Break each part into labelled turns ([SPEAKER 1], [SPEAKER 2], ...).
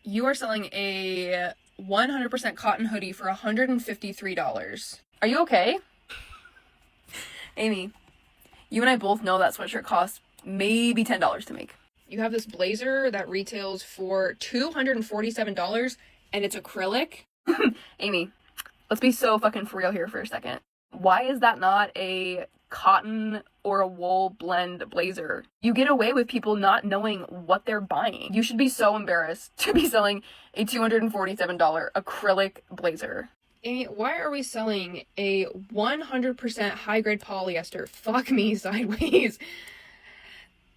[SPEAKER 1] You are selling a 100% cotton hoodie for $153. Are you okay? Amy, you and I both know that sweatshirt costs maybe $10 to make. You have this blazer that retails for $247 and it's acrylic. Amy, let's be so fucking for real here for a second. Why is that not a cotton or a wool blend blazer? You get away with people not knowing what they're buying. You should be so embarrassed to be selling a $247 acrylic blazer. Amy, why are we selling a 100% high-grade polyester, fuck me sideways,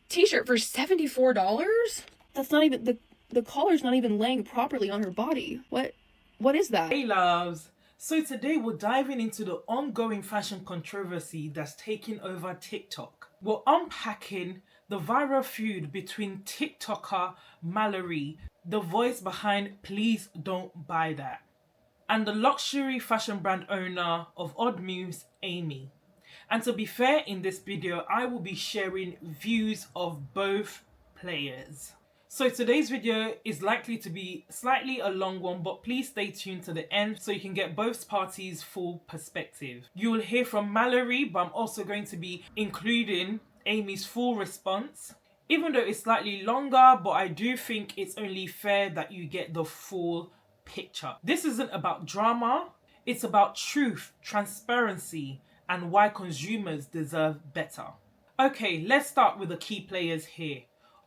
[SPEAKER 1] t-shirt for $74? That's not even, the collar's not even laying properly on her body. What is that?
[SPEAKER 2] Hey loves! So today we're diving into the ongoing fashion controversy that's taking over TikTok. We're unpacking the viral feud between TikToker Mallory, the voice behind Please Don't Buy That, and the luxury fashion brand owner of Odd Moves, Amy. And to be fair, in this video, I will be sharing views of both players. So today's video is likely to be slightly a long one, but please stay tuned to the end so you can get both parties' full perspective. You will hear from Mallory, but I'm also going to be including Amy's full response. Even though it's slightly longer, but I do think it's only fair that you get the full picture. This isn't about drama, it's about truth, transparency, and why consumers deserve better. Okay, let's start with the key players here.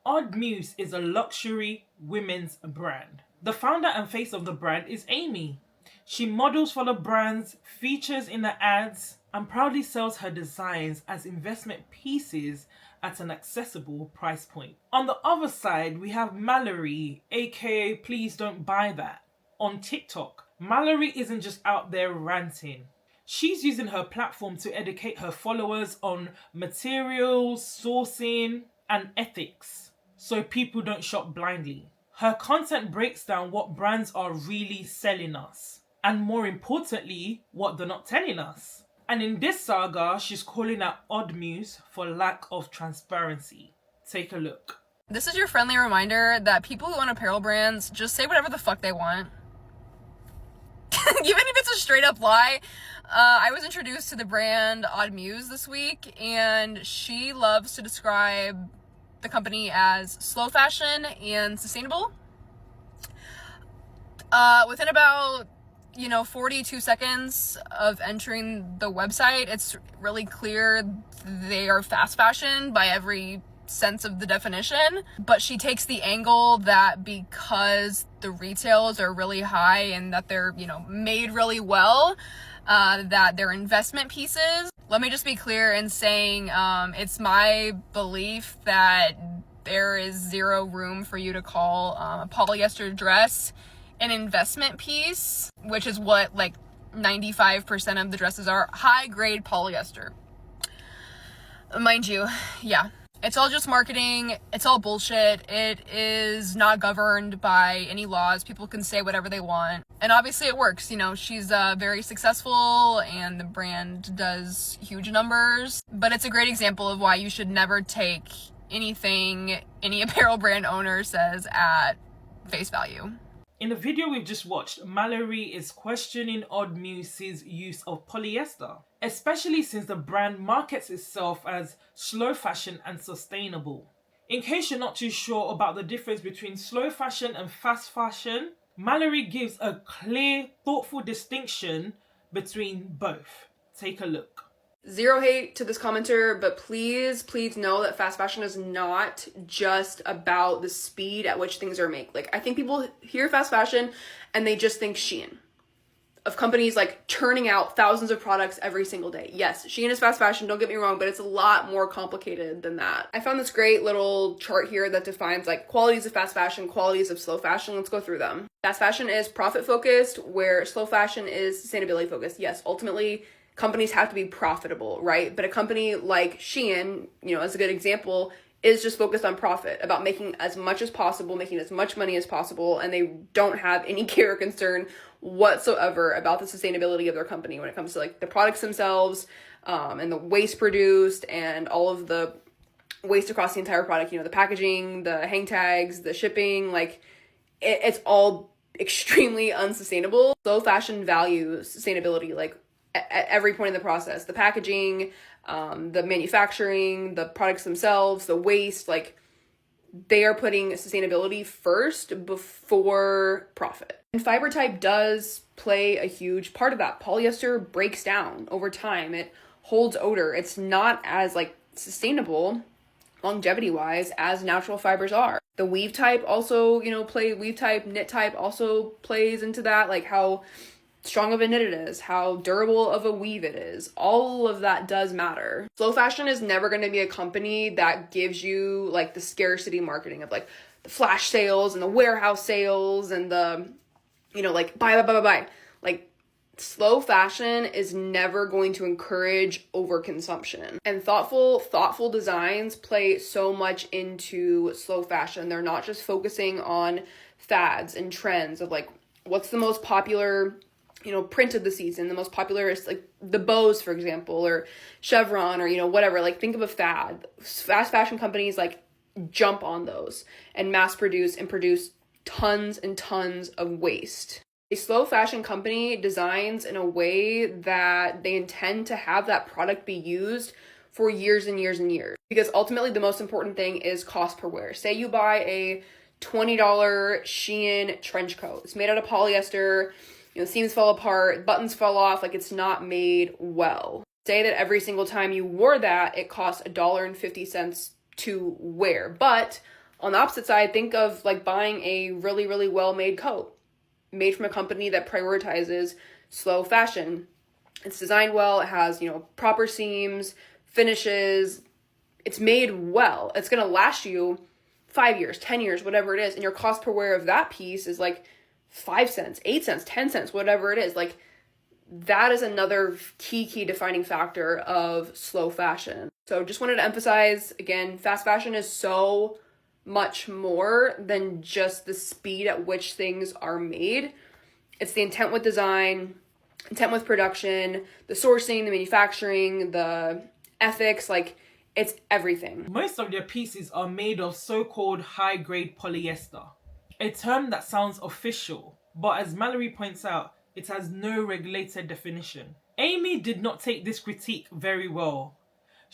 [SPEAKER 2] Odd Moves is a luxury women's brand. The founder and face of the brand is Amy. She models for the brands, features in the ads, and proudly sells her designs as investment pieces at an accessible price point. On the other side, we have Mallory, aka Please Don't Buy That. On TikTok, Mallory isn't just out there ranting. She's using her platform to educate her followers on materials, sourcing, and ethics, so people don't shop blindly. Her content breaks down what brands are really selling us, and more importantly, what they're not telling us. And in this saga, she's calling out Odd Moves for lack of transparency. Take a look.
[SPEAKER 1] This is your friendly reminder that people who own apparel brands just say whatever the fuck they want. Even if it's a straight up lie. I was introduced to the brand Odd Muse this week, and she loves to describe the company as slow fashion and sustainable. Within about 42 seconds of entering the website, it's really clear they are fast fashion by every sense of the definition. But she takes the angle that because the retails are really high and that they're made really well, that they're investment pieces. Let me just be clear in saying it's my belief that there is zero room for you to call a polyester dress an investment piece, which is what 95% of the dresses are, high grade polyester. Mind you, yeah, it's all just marketing. It's all bullshit. It is not governed by any laws. People can say whatever they want. And obviously it works. She's very successful and the brand does huge numbers. But it's a great example of why you should never take anything any apparel brand owner says at face value.
[SPEAKER 2] In the video we've just watched, Mallory is questioning Odd Muse's use of polyester, especially since the brand markets itself as slow fashion and sustainable. In case you're not too sure about the difference between slow fashion and fast fashion, Mallory gives a clear, thoughtful distinction between both. Take a look.
[SPEAKER 1] Zero hate to this commenter, but please know that fast fashion is not just about the speed at which things are made. I think people hear fast fashion and they just think Shein, of companies churning out thousands of products every single day. Yes, Shein is fast fashion, don't get me wrong, but it's a lot more complicated than that. I found this great little chart here that defines qualities of fast fashion, qualities of slow fashion. Let's go through them. Fast fashion is profit focused, where slow fashion is sustainability focused. Yes, ultimately, companies have to be profitable, right? But a company like Shein, as a good example, is just focused on profit, about making as much as possible, making as much money as possible, and they don't have any care or concern whatsoever about the sustainability of their company when it comes to the products themselves, and the waste produced and all of the waste across the entire product, the packaging, the hang tags, the shipping, it's all extremely unsustainable. Slow fashion values sustainability, like at every point in the process, the packaging, the manufacturing, the products themselves, the waste, like they are putting sustainability first before profit. And fiber type does play a huge part of that. Polyester breaks down over time. It holds odor. It's not as like sustainable longevity wise as natural fibers are. The weave type also, knit type also plays into that, like how strong of a knit it is, how durable of a weave it is. All of that does matter. Slow fashion is never going to be a company that gives you like the scarcity marketing of like the flash sales and the warehouse sales and the, like buy. Like slow fashion is never going to encourage overconsumption. And thoughtful designs play so much into slow fashion. They're not just focusing on fads and trends of like what's the most popular print of the season, the most popular is like the bows, for example, or chevron, or whatever. Like think of a fad. Fast fashion companies like jump on those and mass produce and produce tons and tons of waste. A slow fashion company designs in a way that they intend to have that product be used for years and years and years, because ultimately the most important thing is cost per wear. Say you buy a $20 Shein trench coat. It's made out of polyester. Seams fall apart, buttons fall off, like it's not made well. Say that every single time you wore that, it costs $1.50 to wear. But on the opposite side, think of like buying a really, really well-made coat made from a company that prioritizes slow fashion. It's designed well, it has, proper seams, finishes, it's made well. It's gonna last you 5 years, 10 years, whatever it is, and your cost per wear of that piece is like 5 cents, 8 cents, 10 cents, whatever it is. Like that is another key defining factor of slow fashion. So just wanted to emphasize again, fast fashion is so much more than just the speed at which things are made. It's the intent with design, intent with production, the sourcing, the manufacturing, the ethics, like it's everything.
[SPEAKER 2] Most of their pieces are made of so-called high-grade polyester, a term that sounds official, but as Mallory points out, it has no regulated definition. Amy did not take this critique very well.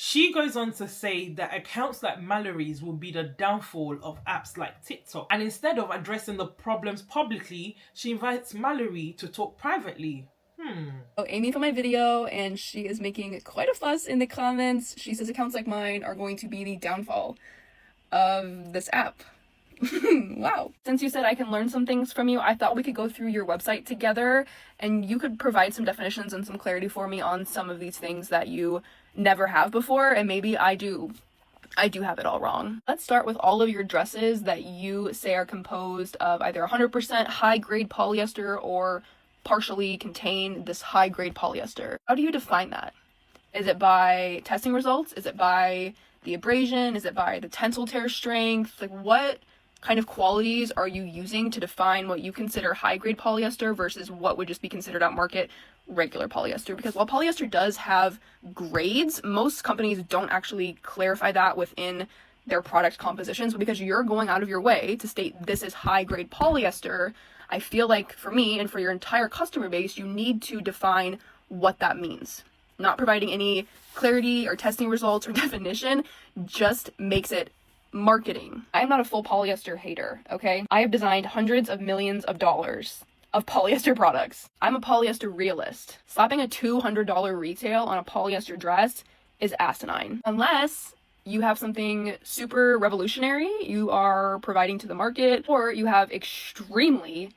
[SPEAKER 2] She goes on to say that accounts like Mallory's will be the downfall of apps like TikTok, and instead of addressing the problems publicly, she invites Mallory to talk privately.
[SPEAKER 1] Amy found my video and she is making quite a fuss in the comments. She says accounts like mine are going to be the downfall of this app. Wow. Since you said I can learn some things from you, I thought we could go through your website together and you could provide some definitions and some clarity for me on some of these things that you never have before, and maybe I do have it all wrong. Let's start with all of your dresses that you say are composed of either 100% high-grade polyester or partially contain this high-grade polyester. How do you define that? Is it by testing results? Is it by the abrasion? Is it by the tensile tear strength? Like what kind of qualities are you using to define what you consider high-grade polyester versus what would just be considered at market regular polyester? Because while polyester does have grades, most companies don't actually clarify that within their product compositions. But because you're going out of your way to state this is high-grade polyester, I feel like for me and for your entire customer base, you need to define what that means. Not providing any clarity or testing results or definition just makes it marketing. I am not a full polyester hater, okay? I have designed hundreds of millions of dollars of polyester products. I'm a polyester realist. Slapping a $200 retail on a polyester dress is asinine. Unless you have something super revolutionary you are providing to the market, or you have extremely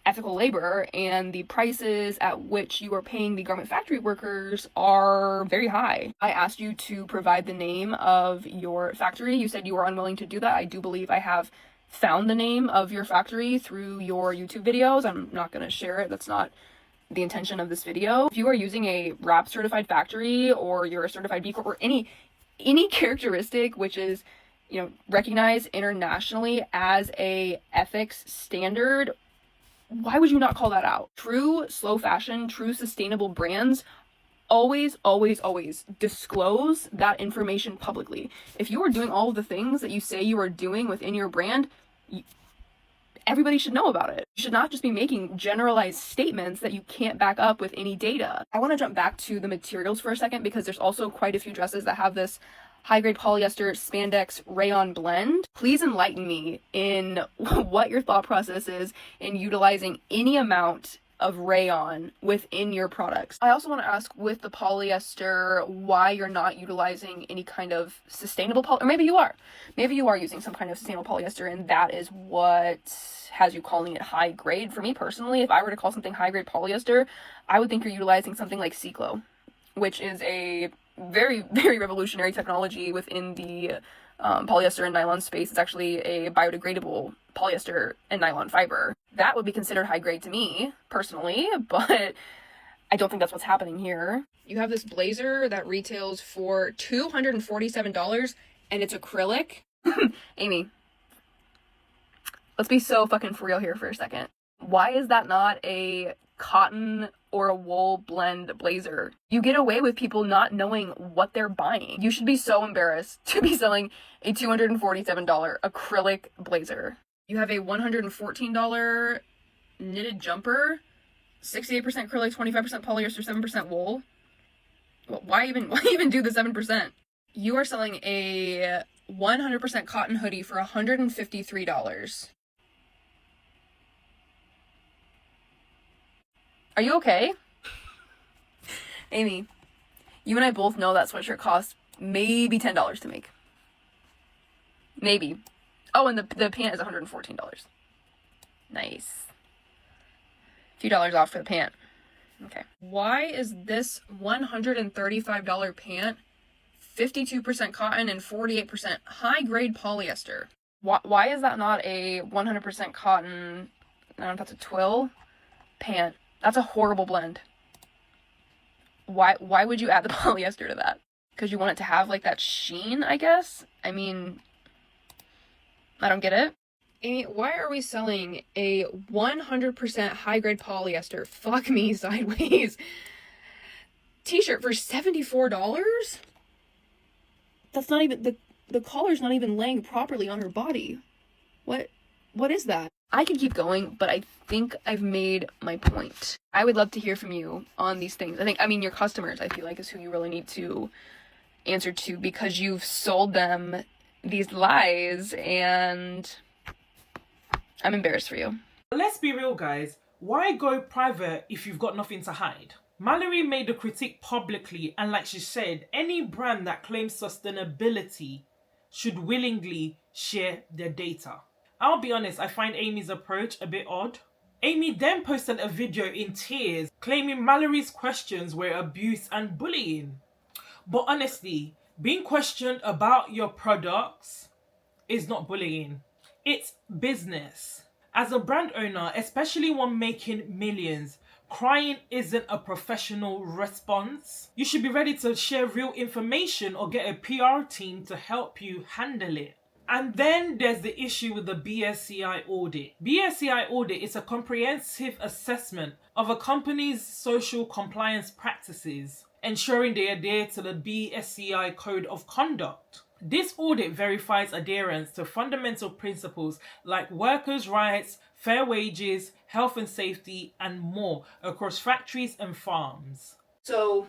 [SPEAKER 1] ethical labor and the prices at which you are paying the garment factory workers are very high. I asked you to provide the name of your factory. You said you were unwilling to do that. I do believe I have found the name of your factory through your YouTube videos. I'm not going to share it. That's not the intention of this video. If you are using a RAP certified factory, or you're a certified B Corp, or any characteristic which is, recognized internationally as a ethics standard, why would you not call that out? True slow fashion, true sustainable brands always disclose that information publicly. If you are doing all of the things that you say you are doing within your brand, everybody should know about it. You should not just be making generalized statements that you can't back up with any data. I want to jump back to the materials for a second because there's also quite a few dresses that have this high-grade polyester spandex rayon blend. Please enlighten me in what your thought process is in utilizing any amount of rayon within your products. I also want to ask, with the polyester, why you're not utilizing any kind of sustainable or maybe you are. Maybe you are using some kind of sustainable polyester and that is what has you calling it high grade. For me personally, if I were to call something high grade polyester, I would think you're utilizing something like Cyclo, which is a very, very revolutionary technology within the polyester and nylon space. It's actually a biodegradable polyester and nylon fiber. That would be considered high grade to me personally, but I don't think that's what's happening here. You have this blazer that retails for $247 and it's acrylic. Amy, let's be so fucking for real here for a second. Why is that not a cotton or a wool blend blazer? You get away with people not knowing what they're buying. You should be so embarrassed to be selling a $247 acrylic blazer. You have a $114 knitted jumper, 68% acrylic, 25% polyester, 7% wool. Well, why even do the 7%? You are selling a 100% cotton hoodie for $153. Are you okay? Amy, you and I both know that sweatshirt costs maybe $10 to make. Maybe. Oh, and the pant is $114. Nice. A few dollars off for the pant. Okay. Why is this $135 pant 52% cotton and 48% high-grade polyester? Why is that not a 100% cotton, I don't know if that's a twill, pant? That's a horrible blend. Why would you add the polyester to that? Because you want it to have like that sheen, I guess? I mean, I don't get it. Amy, why are we selling a 100% high-grade polyester, fuck me sideways, t-shirt for $74? That's not even, the collar's not even laying properly on her body. What is that? I could keep going, but I think I've made my point. I would love to hear from you on these things. I mean, your customers, I feel like, is who you really need to answer to, because you've sold them these lies and I'm embarrassed for you.
[SPEAKER 2] Let's be real, guys. Why go private if you've got nothing to hide? Mallory made the critique publicly, and like she said, any brand that claims sustainability should willingly share their data. I'll be honest, I find Amy's approach a bit odd. Amy then posted a video in tears claiming Mallory's questions were abuse and bullying. But honestly, being questioned about your products is not bullying. It's business. As a brand owner, especially one making millions, crying isn't a professional response. You should be ready to share real information or get a PR team to help you handle it. And then there's the issue with the BSCI audit. BSCI audit is a comprehensive assessment of a company's social compliance practices, ensuring they adhere to the BSCI Code of Conduct. This audit verifies adherence to fundamental principles like workers' rights, fair wages, health and safety, and more across factories and farms.
[SPEAKER 1] So,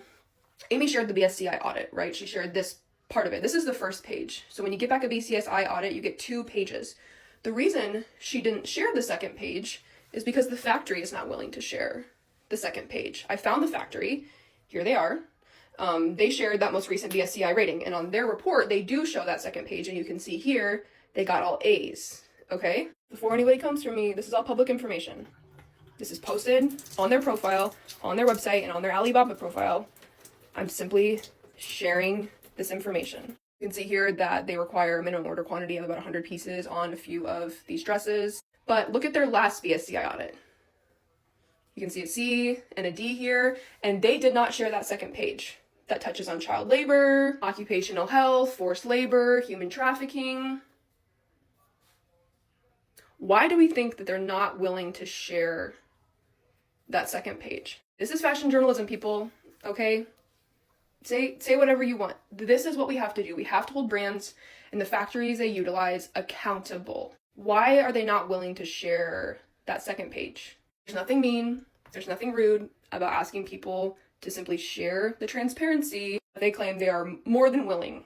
[SPEAKER 1] Amy shared the BSCI audit, right? She shared this part of it. This is the first page. So when you get back a BCSI audit, you get 2 pages. The reason she didn't share the second page is because the factory is not willing to share the second page. I found the factory. Here they are. They shared that most recent BSCI rating, and on their report, they do show that second page, and you can see here, they got all A's, okay? Before anybody comes for me, this is all public information. This is posted on their profile, on their website, and on their Alibaba profile. I'm simply sharing this information. You can see here that they require a minimum order quantity of about 100 pieces on a few of these dresses. But look at their last BSCI audit. You can see a C and a D here, and they did not share that second page. That touches on child labor, occupational health, forced labor, human trafficking. Why do we think that they're not willing to share that second page? This is fashion journalism, people, okay? Say whatever you want. This is what we have to do. We have to hold brands and the factories they utilize accountable. Why are they not willing to share that second page? There's nothing mean, there's nothing rude about asking people to simply share the transparency they claim they are more than willing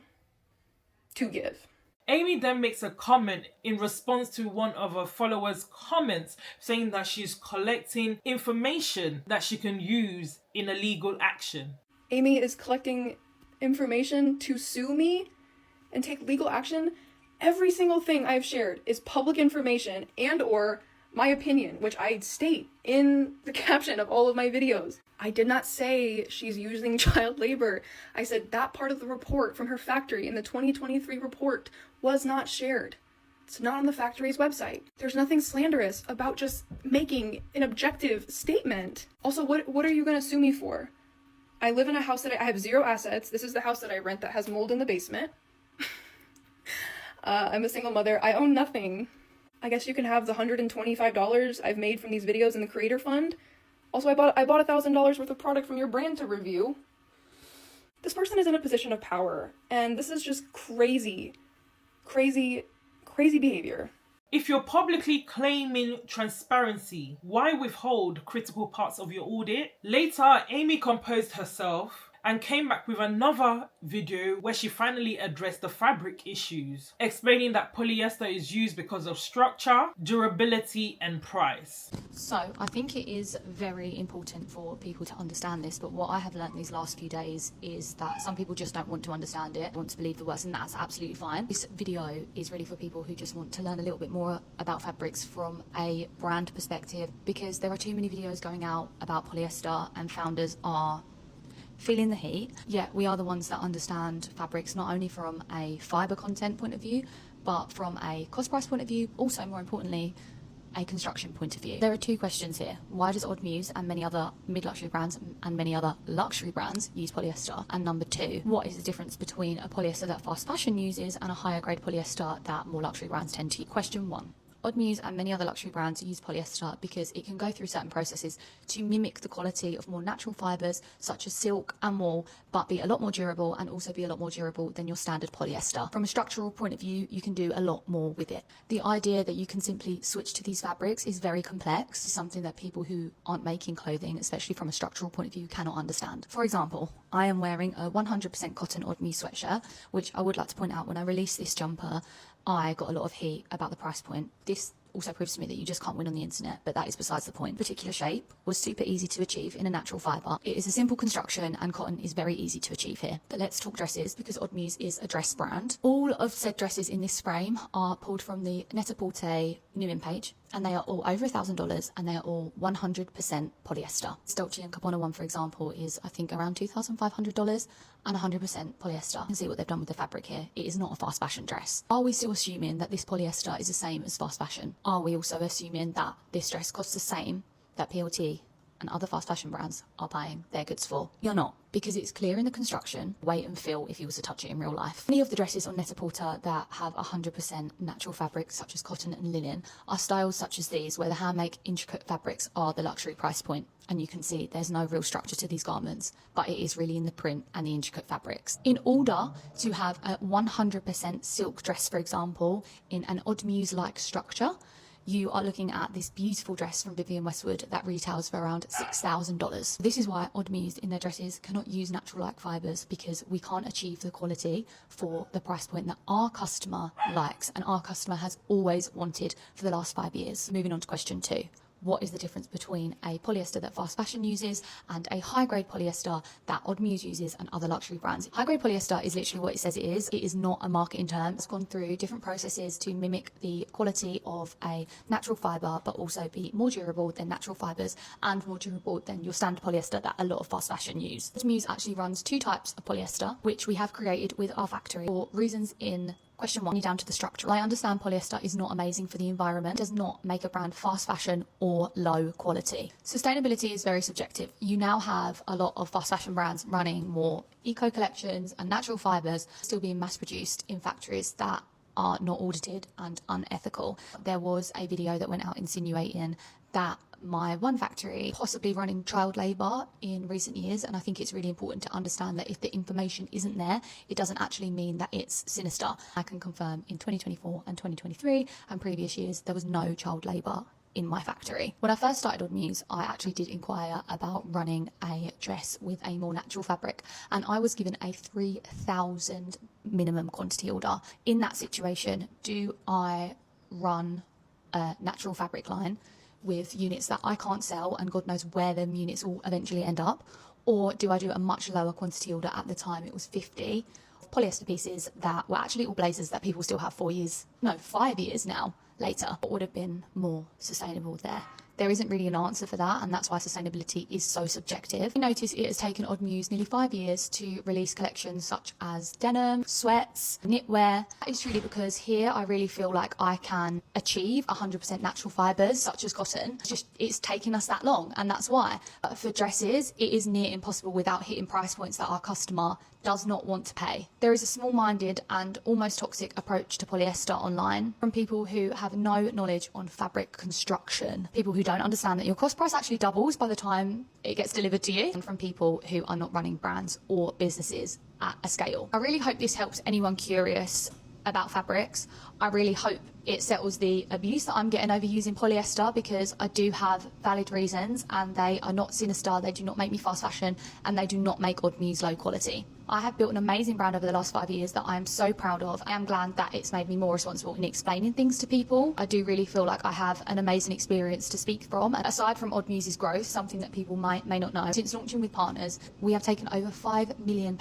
[SPEAKER 1] to give.
[SPEAKER 2] Amy then makes a comment in response to one of her followers' comments saying that she's collecting information that she can use in a legal action.
[SPEAKER 1] Amy is collecting information to sue me and take legal action. Every single thing I've shared is public information and or my opinion, which I state in the caption of all of my videos. I did not say she's using child labor. I said that part of the report from her factory in the 2023 report was not shared. It's not on the factory's website. There's nothing slanderous about just making an objective statement. Also, what are you gonna sue me for? I live in a house that I have zero assets. This is the house that I rent that has mold in the basement. I'm a single mother. I own nothing. I guess you can have the $125 I've made from these videos in the creator fund. Also, I bought $1,000 worth of product from your brand to review. This person is in a position of power, and this is just crazy behavior.
[SPEAKER 2] If you're publicly claiming transparency, why withhold critical parts of your audit? Later, Amy composed herself and came back with another video where she finally addressed the fabric issues, explaining that polyester is used because of structure, durability, and price.
[SPEAKER 3] So I think it is very important for people to understand this, but what I have learned these last few days is that some people just don't want to understand it, want to believe the worst, and that's absolutely fine. This video is really for people who just want to learn a little bit more about fabrics from a brand perspective, because there are too many videos going out about polyester and founders are feeling the heat. Yet we are the ones that understand fabrics not only from a fibre content point of view, but from a cost price point of view, also more importantly, a construction point of view. There are two questions here. Why does Odd Muse and many other mid-luxury brands and many other luxury brands use polyester? And number two, what is the difference between a polyester that fast fashion uses and a higher grade polyester that more luxury brands tend to use? Question one. Odd Muse and many other luxury brands use polyester because it can go through certain processes to mimic the quality of more natural fibres such as silk and wool, but be a lot more durable and also be a lot more durable than your standard polyester. From a structural point of view, you can do a lot more with it. The idea that you can simply switch to these fabrics is very complex, something that people who aren't making clothing, especially from a structural point of view, cannot understand. For example, I am wearing a 100% cotton Odd Muse sweatshirt, which I would like to point out, when I released this jumper, I got a lot of heat about the price point. This also proves to me that you just can't win on the internet, but that is besides the point. Particular shape was super easy to achieve in a natural fibre. It is a simple construction and cotton is very easy to achieve here. But let's talk dresses, because Odd Muse is a dress brand. All of said dresses in this frame are pulled from the Net-a-Porter new in page, and they are all over $1,000 and they are all 100% polyester. This Dolce & Gabbana one, for example, is I think around $2,500 and 100% polyester. You can see what they've done with the fabric here. It is not a fast fashion dress. Are we still assuming that this polyester is the same as fast fashion? Are we also assuming that this dress costs the same that PLT and other fast fashion brands are buying their goods for? You're not, because it's clear in the construction, weight and feel if you was to touch it in real life. Many of the dresses on Net-a-Porter that have 100% natural fabrics such as cotton and linen are styles such as these, where the handmade intricate fabrics are the luxury price point. And you can see there's no real structure to these garments, but it is really in the print and the intricate fabrics. In order to have a 100% silk dress, for example, in an Odd Muse-like structure, you are looking at this beautiful dress from Vivienne Westwood that retails for around $6,000. This is why Odd Muse in their dresses cannot use natural-like fibres, because we can't achieve the quality for the price point that our customer likes and our customer has always wanted for the last 5 years. Moving on to question two. What is the difference between a polyester that fast fashion uses and a high-grade polyester that Odd Muse uses and other luxury brands? High-grade polyester is literally what it says it is. It is not a marketing term. It's gone through different processes to mimic the quality of a natural fibre, but also be more durable than natural fibres and more durable than your standard polyester that a lot of fast fashion use. Odd Muse actually runs two types of polyester, which we have created with our factory for reasons in question one, down to the structure. I understand polyester is not amazing for the environment, does not make a brand fast fashion or low quality. Sustainability is very subjective. You now have a lot of fast fashion brands running more eco collections and natural fibres still being mass produced in factories that are not audited and unethical. There was a video that went out insinuating that my one factory possibly running child labour in recent years, and I think it's really important to understand that if the information isn't there, it doesn't actually mean that it's sinister. I can confirm in 2024 and 2023 and previous years there was no child labour in my factory. When I first started on Muse, I actually did inquire about running a dress with a more natural fabric, and I was given a 3,000 minimum quantity order. In that situation, do I run a natural fabric line with units that I can't sell and God knows where them units will eventually end up, or do I do a much lower quantity order? At the time it was 50 polyester pieces that were actually all blazers that people still have 5 years now later. What would have been more sustainable there? There isn't really an answer for that, and that's why sustainability is so subjective. I notice it has taken Odd Muse nearly 5 years to release collections such as denim, sweats, knitwear. That is truly because here I really feel like I can achieve 100% natural fibres such as cotton. It's taking us that long, and that's why. But for dresses, it is near impossible without hitting price points that our customer does not want to pay. There is a small-minded and almost toxic approach to polyester online from people who have no knowledge on fabric construction, people who don't understand that your cost price actually doubles by the time it gets delivered to you, and from people who are not running brands or businesses at a scale. I really hope this helps anyone curious about fabrics. I really hope it settles the abuse that I'm getting over using polyester, because I do have valid reasons and they are not sinister, they do not make me fast fashion, and they do not make Odd Muse low quality. I have built an amazing brand over the last 5 years that I am so proud of. I am glad that it's made me more responsible in explaining things to people. I do really feel like I have an amazing experience to speak from. And aside from Odd Muse's growth, something that people may not know, since launching with partners, we have taken over £5 million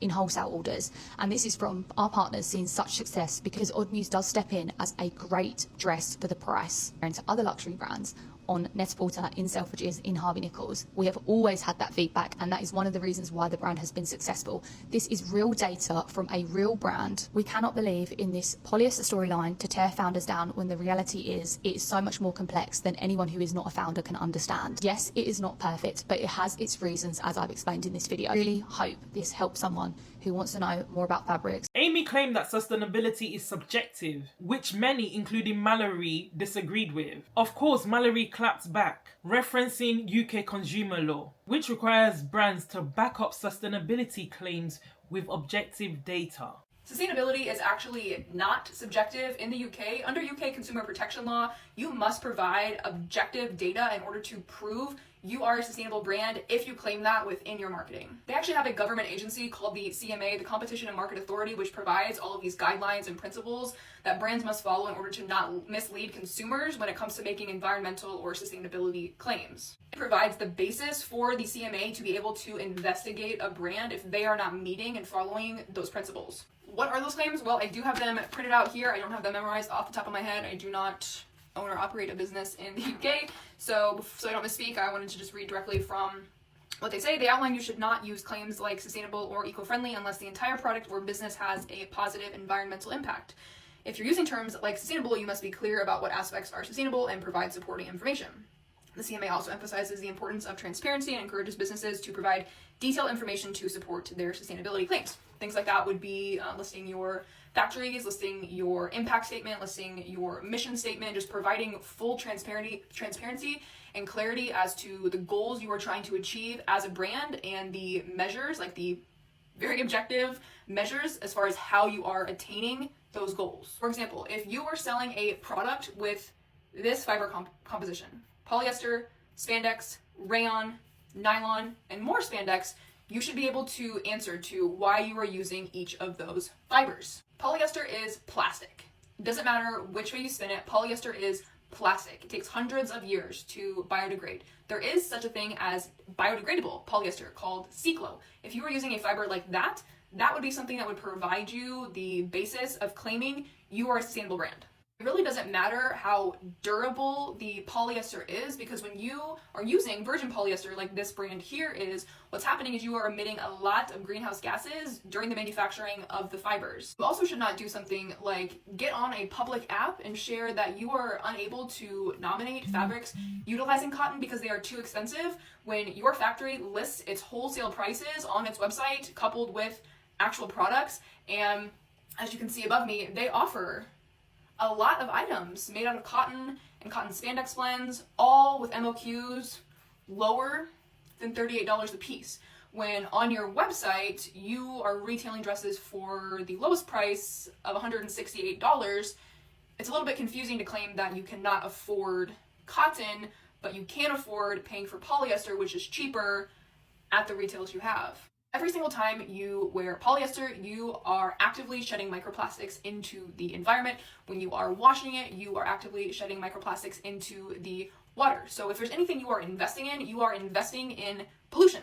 [SPEAKER 3] in wholesale orders. And this is from our partners seeing such success because Odd Muse does step in as a great dress for the price. And to other luxury brands, on Net-a-Porter, in Selfridges, in Harvey Nichols. We have always had that feedback, and that is one of the reasons why the brand has been successful. This is real data from a real brand. We cannot believe in this polyester storyline to tear founders down when the reality is it is so much more complex than anyone who is not a founder can understand. Yes, it is not perfect, but it has its reasons, as I've explained in this video. I really hope this helps someone who wants to know more about fabrics.
[SPEAKER 2] Amy claimed that sustainability is subjective, which many, including Mallory, disagreed with. Of course, Mallory clapped back, referencing UK consumer law, which requires brands to back up sustainability claims with objective data.
[SPEAKER 1] Sustainability is actually not subjective in the UK. Under UK consumer protection law, you must provide objective data in order to prove you are a sustainable brand if you claim that within your marketing. They actually have a government agency called the CMA, the Competition and Market Authority, which provides all of these guidelines and principles that brands must follow in order to not mislead consumers when it comes to making environmental or sustainability claims. It provides the basis for the CMA to be able to investigate a brand if they are not meeting and following those principles. What are those claims? Well, I do have them printed out here. I don't have them memorized off the top of my head. I do not own or operate a business in the UK, so I don't misspeak, I wanted to just read directly from what they say. They outline you should not use claims like sustainable or eco-friendly unless the entire product or business has a positive environmental impact. If you're using terms like sustainable, you must be clear about what aspects are sustainable and provide supporting information. The CMA also emphasizes the importance of transparency and encourages businesses to provide detailed information to support their sustainability claims. Things like that would be listing your factories, listing your impact statement, listing your mission statement, just providing full transparency and clarity as to the goals you are trying to achieve as a brand and the measures, like the very objective measures as far as how you are attaining those goals. For example, if you are selling a product with this fiber composition, polyester, spandex, rayon, nylon, and more spandex, you should be able to answer to why you are using each of those fibers. Polyester is plastic. It doesn't matter which way you spin it, polyester is plastic. It takes hundreds of years to biodegrade. There is such a thing as biodegradable polyester called Cyclo. If you were using a fiber like that, that would be something that would provide you the basis of claiming you are a sustainable brand. It really doesn't matter how durable the polyester is, because when you are using virgin polyester like this brand here is, what's happening is you are emitting a lot of greenhouse gases during the manufacturing of the fibers. You also should not do something like get on a public app and share that you are unable to nominate fabrics utilizing cotton because they are too expensive when your factory lists its wholesale prices on its website coupled with actual products. And as you can see above me, they offer a lot of items made out of cotton and cotton spandex blends, all with MOQs lower than $38 a piece. When on your website, you are retailing dresses for the lowest price of $168, it's a little bit confusing to claim that you cannot afford cotton, but you can afford paying for polyester, which is cheaper at the retails you have. Every single time you wear polyester, you are actively shedding microplastics into the environment. When you are washing it, you are actively shedding microplastics into the water. So if there's anything you are investing in pollution.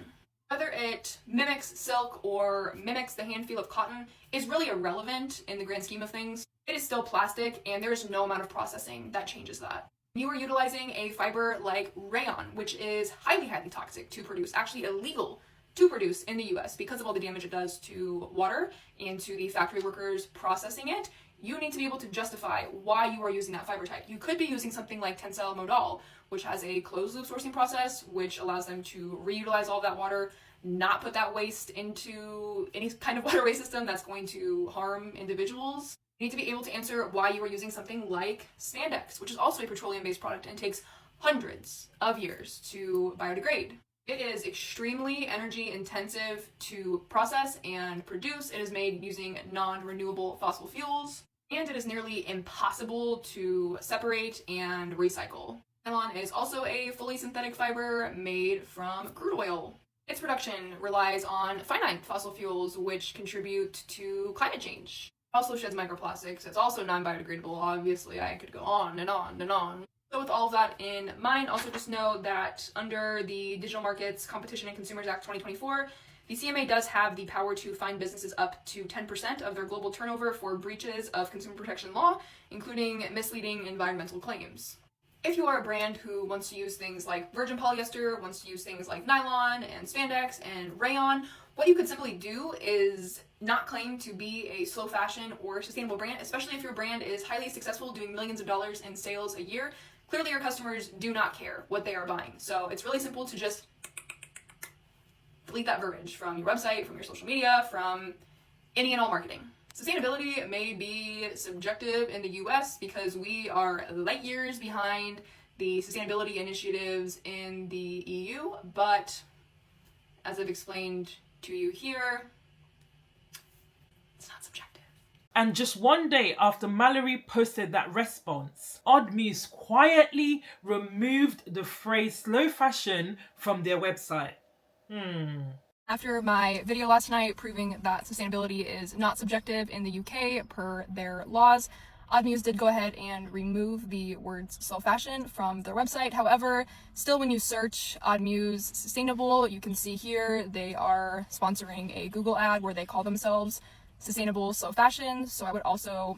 [SPEAKER 1] Whether it mimics silk or mimics the hand feel of cotton is really irrelevant in the grand scheme of things. It is still plastic, and there is no amount of processing that changes that. You are utilizing a fiber like rayon, which is highly, highly toxic to produce, actually illegal to produce in the US because of all the damage it does to water and to the factory workers processing it. You need to be able to justify why you are using that fiber type. You could be using something like tensile modal, which has a closed loop sourcing process, which allows them to reutilize all of that water, not put that waste into any kind of waterway system that's going to harm individuals. You need to be able to answer why you are using something like spandex, which is also a petroleum-based product and takes hundreds of years to biodegrade. It is extremely energy intensive to process and produce. It is made using non-renewable fossil fuels, and it is nearly impossible to separate and recycle. Nylon is also a fully synthetic fiber made from crude oil. Its production relies on finite fossil fuels, which contribute to climate change. It also sheds microplastics. It's also non-biodegradable. Obviously, I could go on and on and on. So with all of that in mind, also just know that under the Digital Markets Competition and Consumers Act 2024, the CMA does have the power to fine businesses up to 10% of their global turnover for breaches of consumer protection law, including misleading environmental claims. If you are a brand who wants to use things like virgin polyester, wants to use things like nylon and spandex and rayon, what you could simply do is not claim to be a slow fashion or sustainable brand, especially if your brand is highly successful, doing millions of dollars in sales a year. Clearly your customers do not care what they are buying. So it's really simple to just delete that verbiage from your website, from your social media, from any and all marketing. Sustainability may be subjective in the US because we are light years behind the sustainability initiatives in the EU, but as I've explained to you here, it's not subjective.
[SPEAKER 2] And just one day after Mallory posted that response, Odd Muse quietly removed the phrase slow fashion from their website.
[SPEAKER 1] After my video last night proving that sustainability is not subjective in the UK per their laws, Odd Muse did go ahead and remove the words slow fashion from their website. However, still when you search Odd Muse sustainable, you can see here they are sponsoring a Google ad where they call themselves sustainable slow fashion. So I would also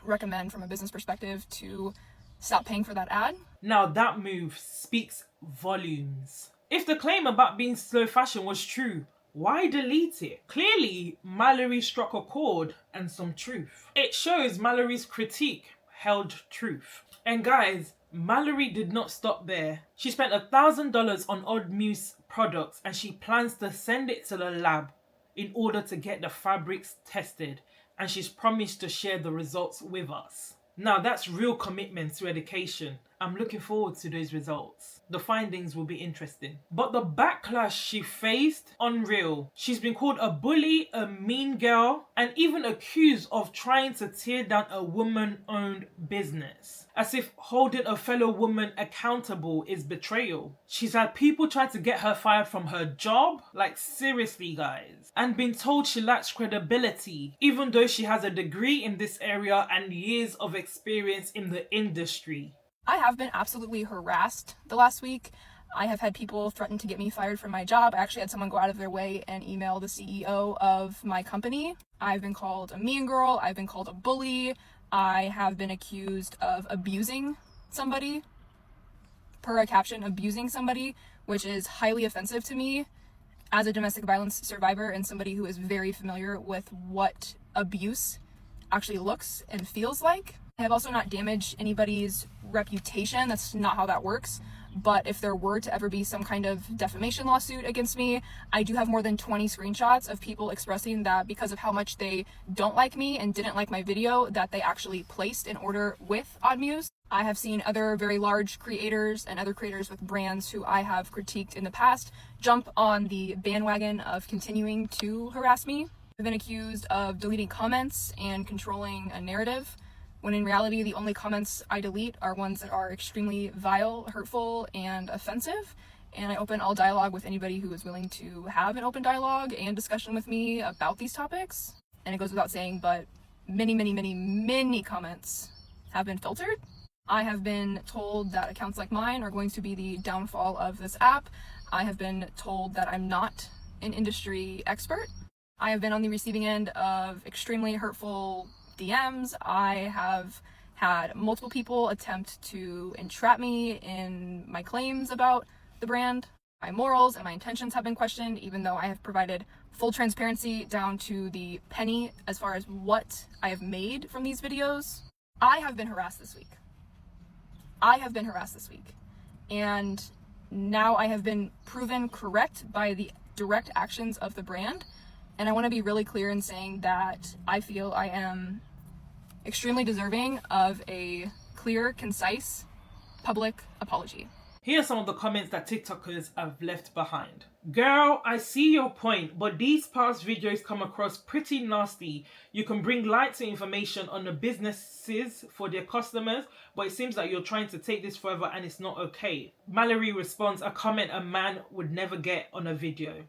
[SPEAKER 1] recommend from a business perspective to stop paying for that ad.
[SPEAKER 2] Now that move speaks volumes. If the claim about being slow fashion was true, why delete it? Clearly, Mallory struck a chord and some truth. It shows Mallory's critique held truth. And guys, Mallory did not stop there. She spent $1,000 on Odd Muse products and she plans to send it to the lab in order to get the fabrics tested, and she's promised to share the results with us. Now that's real commitment to education. I'm looking forward to those results. The findings will be interesting. But the backlash she faced, unreal. She's been called a bully, a mean girl, and even accused of trying to tear down a woman-owned business. As if holding a fellow woman accountable is betrayal. She's had people try to get her fired from her job. Like seriously guys. And been told she lacks credibility, even though she has a degree in this area and years of experience in the industry.
[SPEAKER 1] I have been absolutely harassed the last week. I have had people threaten to get me fired from my job. I actually had someone go out of their way and email the CEO of my company. I've been called a mean girl. I've been called a bully. I have been accused of abusing somebody, per a caption, abusing somebody, which is highly offensive to me as a domestic violence survivor and somebody who is very familiar with what abuse actually looks and feels like. I have also not damaged anybody's reputation. That's not how that works. But if there were to ever be some kind of defamation lawsuit against me, I do have more than 20 screenshots of people expressing that because of how much they don't like me and didn't like my video, that they actually placed an order with Odd Muse. I have seen other very large creators and other creators with brands who I have critiqued in the past jump on the bandwagon of continuing to harass me. I've been accused of deleting comments and controlling a narrative, when in reality the only comments I delete are ones that are extremely vile, hurtful, and offensive. And I open all dialogue with anybody who is willing to have an open dialogue and discussion with me about these topics. And it goes without saying, but many comments have been filtered. I have been told that accounts like mine are going to be the downfall of this app. I have been told that I'm not an industry expert. I have been on the receiving end of extremely hurtful DMs. I have had multiple people attempt to entrap me in my claims about the brand. My morals and my intentions have been questioned, even though I have provided full transparency down to the penny as far as what I have made from these videos. I have been harassed this week. And now I have been proven correct by the direct actions of the brand. And I want to be really clear in saying that I feel I am extremely deserving of a clear, concise, public apology.
[SPEAKER 2] Here are some of the comments that TikTokers have left behind. Girl, I see your point, but these past videos come across pretty nasty. You can bring light to information on the businesses for their customers, but it seems like you're trying to take this further and it's not okay. Mallory responds, a comment a man would never get on a video.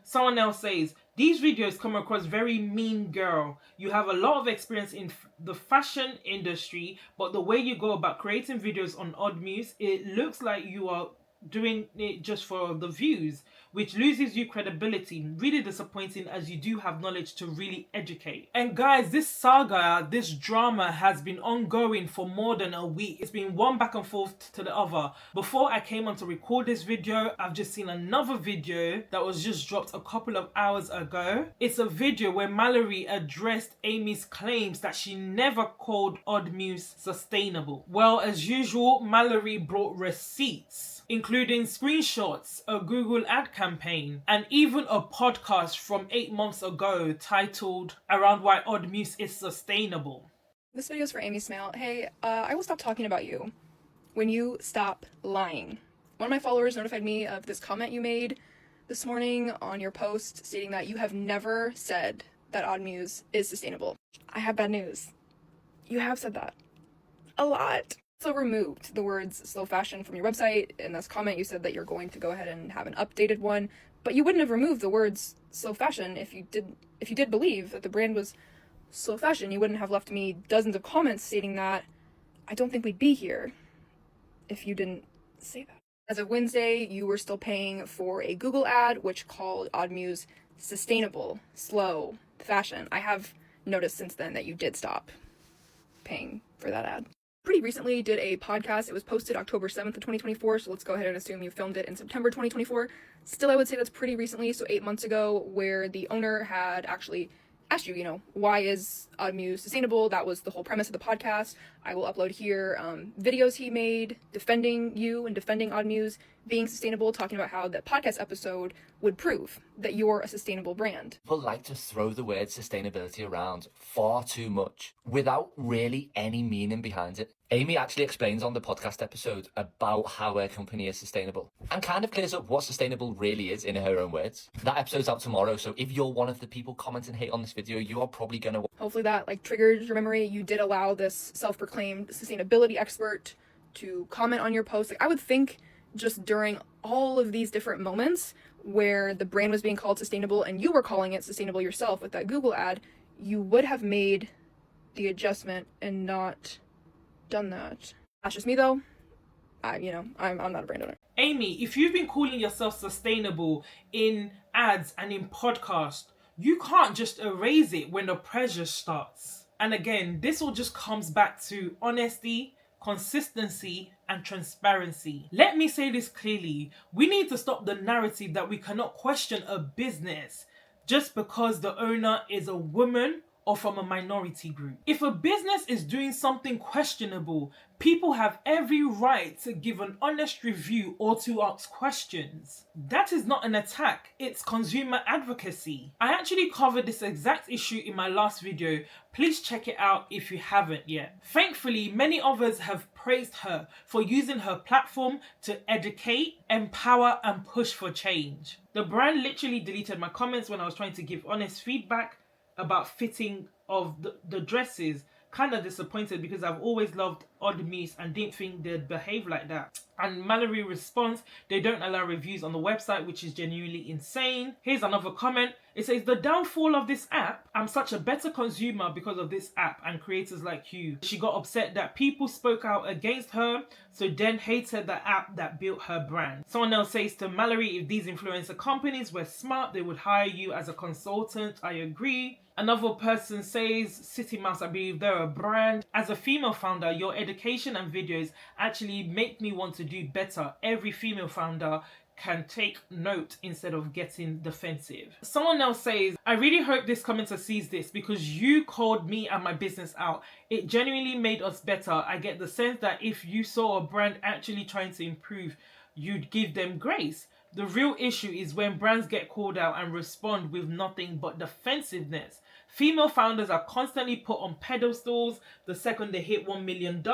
[SPEAKER 2] Someone else says, these videos come across very mean, girl. You have a lot of experience in the fashion industry, but the way you go about creating videos on Odd Muse, it looks like you are doing it just for the views, which loses you credibility. Really disappointing, as you do have knowledge to really educate. And guys, this saga, this drama has been ongoing for more than a week. It's been one back and forth to the other. Before I came on to record this video, I've just seen another video that was just dropped a couple of hours ago. It's a video where Mallory addressed Amy's claims that she never called Odd Muse sustainable. Well, as usual, Mallory brought receipts, including screenshots, a Google ad campaign, and even a podcast from 8 months ago titled Around Why Odd Muse is Sustainable.
[SPEAKER 1] This video is for Amy Smale. Hey, I will stop talking about you when you stop lying. One of my followers notified me of this comment you made this morning on your post stating that you have never said that Odd Muse is sustainable. I have bad news. You have said that. A lot. Also removed the words slow fashion from your website. In this comment you said that you're going to go ahead and have an updated one, but you wouldn't have removed the words slow fashion if you did believe that the brand was slow fashion. You wouldn't have left me dozens of comments stating that. I don't think we'd be here if you didn't say that. As of Wednesday, you were still paying for a Google ad which called Odd Muse sustainable, slow fashion. I have noticed since then that you did stop paying for that ad. Pretty recently did a podcast. It was posted October 7th of 2024, so let's go ahead and assume you filmed it in September 2024. Still, I would say that's pretty recently, so 8 months ago, where the owner had actually asked you, why is Odd Muse sustainable? That was the whole premise of the podcast. I will upload here videos he made defending you and defending Odd Muse being sustainable, talking about how that podcast episode would prove that you're a sustainable brand.
[SPEAKER 4] People like to throw the word sustainability around far too much without really any meaning behind it. Amy actually explains on the podcast episode about how her company is sustainable and kind of clears up what sustainable really is in her own words. That episode's out tomorrow, so if you're one of the people commenting hate on this video, you are probably going to...
[SPEAKER 1] Hopefully that triggered your memory. You did allow this self-proclaimed sustainability expert to comment on your post. I would think just during all of these different moments where the brand was being called sustainable and you were calling it sustainable yourself with that Google ad, you would have made the adjustment and not done that. That's just me though. I'm not a brand owner.
[SPEAKER 2] Amy, if you've been calling yourself sustainable in ads and in podcasts, you can't just erase it when the pressure starts. And again, this all just comes back to honesty, consistency, and transparency. Let me say this clearly. We need to stop the narrative that we cannot question a business just because the owner is a woman or from a minority group. If a business is doing something questionable, people have every right to give an honest review or to ask questions. That is not an attack, it's consumer advocacy. I actually covered this exact issue in my last video. Please check it out if you haven't yet. Thankfully, many others have praised her for using her platform to educate, empower, and push for change. The brand literally deleted my comments when I was trying to give honest feedback about fitting of the dresses. Kind of disappointed because I've always loved Odd Muse and didn't think they'd behave like that. And Mallory responds, they don't allow reviews on the website, which is genuinely insane. Here's another comment. It says, the downfall of this app, I'm such a better consumer because of this app and creators like you. She got upset that people spoke out against her, so then hated the app that built her brand. Someone else says to Mallory, if these influencer companies were smart, they would hire you as a consultant. I agree. Another person says, City Mouse, I believe they're a brand. As a female founder, your education and videos actually make me want to do better. Every female founder can take note instead of getting defensive. Someone else says, I really hope this commenter sees this because you called me and my business out. It genuinely made us better. I get the sense that if you saw a brand actually trying to improve, you'd give them grace. The real issue is when brands get called out and respond with nothing but defensiveness. Female founders are constantly put on pedestals the second they hit $1 million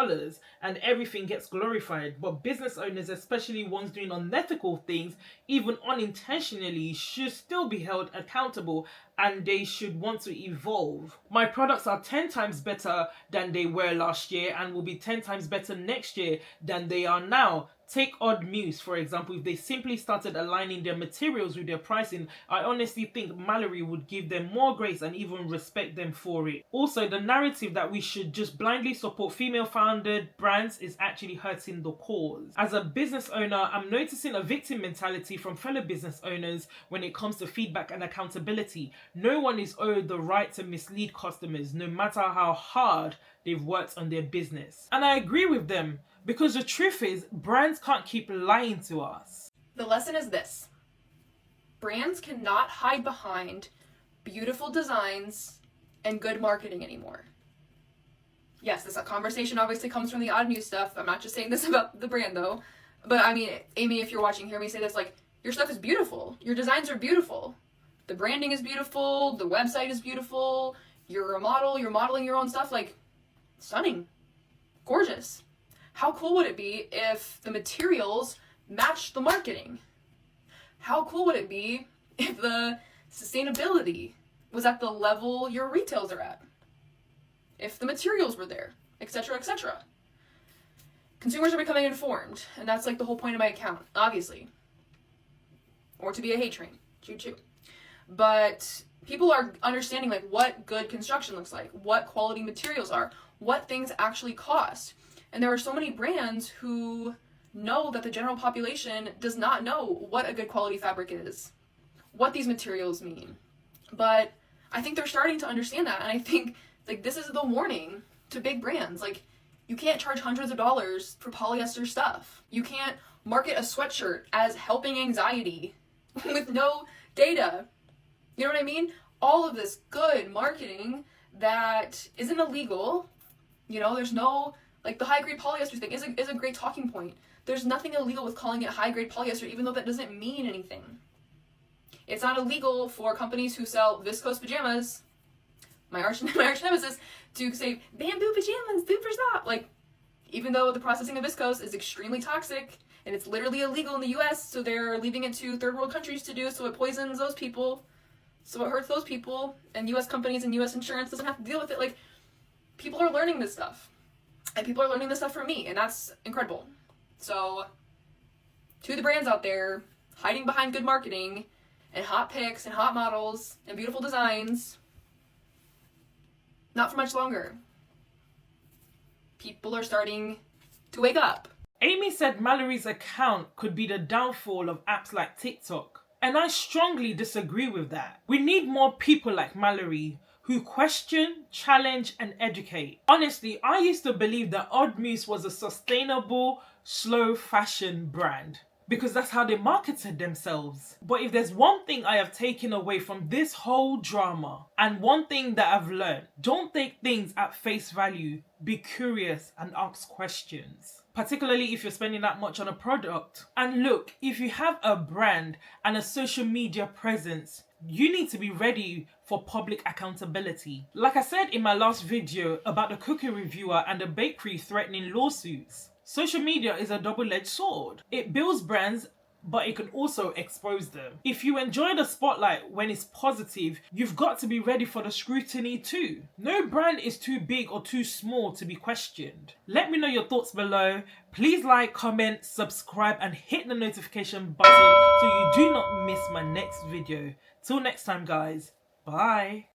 [SPEAKER 2] and everything gets glorified. But business owners, especially ones doing unethical things, even unintentionally, should still be held accountable and they should want to evolve. My products are 10 times better than they were last year and will be 10 times better next year than they are now. Take Odd Muse, for example. If they simply started aligning their materials with their pricing, I honestly think Mallory would give them more grace and even respect them for it. Also, the narrative that we should just blindly support female-founded brands is actually hurting the cause. As a business owner, I'm noticing a victim mentality from fellow business owners when it comes to feedback and accountability. No one is owed the right to mislead customers, no matter how hard they've worked on their business. And I agree with them. Because the truth is, brands can't keep lying to us.
[SPEAKER 1] The lesson is this. Brands cannot hide behind beautiful designs and good marketing anymore. Yes, this conversation obviously comes from the Odd Muse stuff. I'm not just saying this about the brand though. But I mean, Amy, if you're watching, hear me say this, like, your stuff is beautiful. Your designs are beautiful. The branding is beautiful. The website is beautiful. You're a model. You're modeling your own stuff. Like, stunning. Gorgeous. How cool would it be if the materials matched the marketing? How cool would it be if the sustainability was at the level your retails are at? If the materials were there, etc., etc. Consumers are becoming informed, and that's like the whole point of my account, obviously. Or to be a hate train, choo-choo. But people are understanding like what good construction looks like, what quality materials are, what things actually cost. And there are so many brands who know that the general population does not know what a good quality fabric is, what these materials mean. But I think they're starting to understand that. And I think like this is the warning to big brands. Like, you can't charge hundreds of dollars for polyester stuff. You can't market a sweatshirt as helping anxiety with no data. You know what I mean? All of this good marketing that isn't illegal. You know, there's no... Like, the high-grade polyester thing is a great talking point. There's nothing illegal with calling it high-grade polyester, even though that doesn't mean anything. It's not illegal for companies who sell viscose pajamas, my arch nemesis, to say, bamboo pajamas, super soft. Like, even though the processing of viscose is extremely toxic, and it's literally illegal in the US, so they're leaving it to third world countries to do, so it poisons those people, so it hurts those people, and US companies and US insurance doesn't have to deal with it. Like, people are learning this stuff. And people are learning this stuff from me, and that's incredible. So, to the brands out there, hiding behind good marketing, and hot pics, and hot models, and beautiful designs, not for much longer. People are starting to wake up.
[SPEAKER 2] Amy said Mallory's account could be the downfall of apps like TikTok. And I strongly disagree with that. We need more people like Mallory who question, challenge, and educate. Honestly, I used to believe that Odd Muse was a sustainable, slow fashion brand. because that's how they marketed themselves. But if there's one thing I have taken away from this whole drama, and one thing that I've learned, don't take things at face value. Be curious and ask questions, particularly if you're spending that much on a product. And look, if you have a brand and a social media presence, you need to be ready for public accountability. Like I said in my last video about the cookie reviewer and the bakery threatening lawsuits, social media is a double-edged sword. It builds brands, but it can also expose them. If you enjoy the spotlight when it's positive, you've got to be ready for the scrutiny too. No brand is too big or too small to be questioned. Let me know your thoughts below. Please like, comment, subscribe, and hit the notification button so you do not miss my next video. Till next time, guys. Bye.